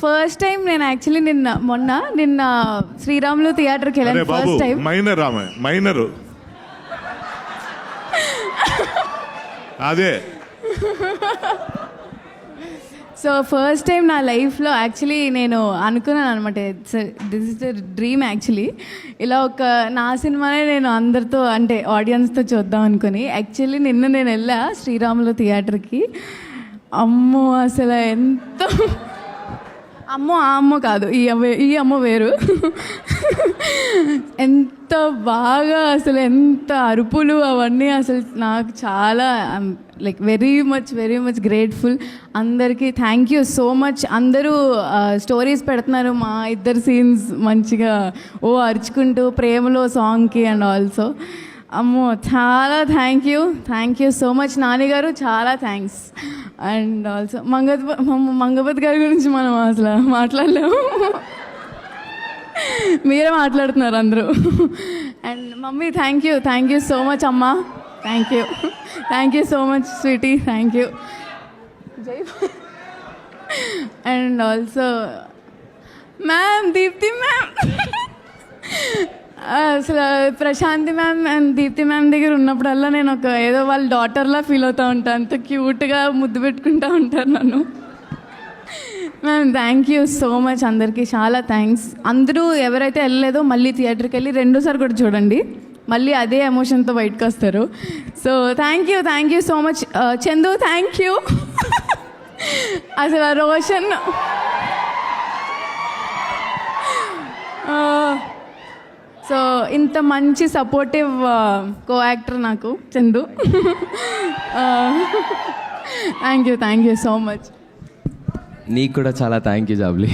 First time నేను actually నిన్న శ్రీరాములు థియేటర్కి వెళ్ళాను ఫస్ట్ టైం. మైనరు అదే. సో ఫస్ట్ టైం నా లైఫ్లో యాక్చువల్లీ నేను అనుకున్నాను అనమాట, this is the dream actually. ఇలా ఒక నా సినిమానే నేను అందరితో అంటే ఆడియన్స్తో చూద్దాం అనుకుని యాక్చువల్లీ నిన్న నేను వెళ్ళా శ్రీరాములు థియేటర్కి. అమ్మో అసలు ఎంత అమ్మో ఆ అమ్మ కాదు, ఈ అమ్మ వేరు. ఎంత బాగా అసలు ఎంత అరుపులు అవన్నీ అసలు నాకు చాలా లైక్ వెరీ మచ్ గ్రేట్ఫుల్. అందరికీ థ్యాంక్ యూ సో మచ్. అందరూ స్టోరీస్ పెడుతున్నారు మా ఇద్దరు సీన్స్ మంచిగా అరుచుకుంటూ ప్రేమలో సాంగ్కి అండ్ ఆల్సో. అమ్మో చాలా thank you so much Nani గారు, చాలా థ్యాంక్స్. అండ్ ఆల్సో మంగపతి గారి గురించి మనం అసలు మాట్లాడలేము, మీరే మాట్లాడుతున్నారు అందరూ. And mummy thank you so much అమ్మా, thank you so much sweetie, thank you. And also ma'am, Deepti ma'am, అసలు Prashanti ma'am and Deepti ma'am దగ్గర ఉన్నప్పుడల్లా నేను ఏదో వాళ్ళ డాటర్లా ఫీల్ అవుతూ ఉంటాను. అంత క్యూట్గా ముద్దు పెట్టుకుంటూ ఉంటారు నన్ను. Ma'am thank you so much, అందరికీ చాలా థ్యాంక్స్. అందరూ ఎవరైతే వెళ్ళలేదో మళ్ళీ థియేటర్కి వెళ్ళి రెండోసారి కూడా చూడండి, మళ్ళీ అదే ఎమోషన్తో బయటకు వస్తారు. So thank you so much. Chandu thank you. అసలు రోషన్ సో ఇంత మంచి సపోర్టివ్ కో యాక్టర్ నాకు Chandu. Thank you so much. నీకు కూడా చాలా థ్యాంక్ యూ జాబ్లీ.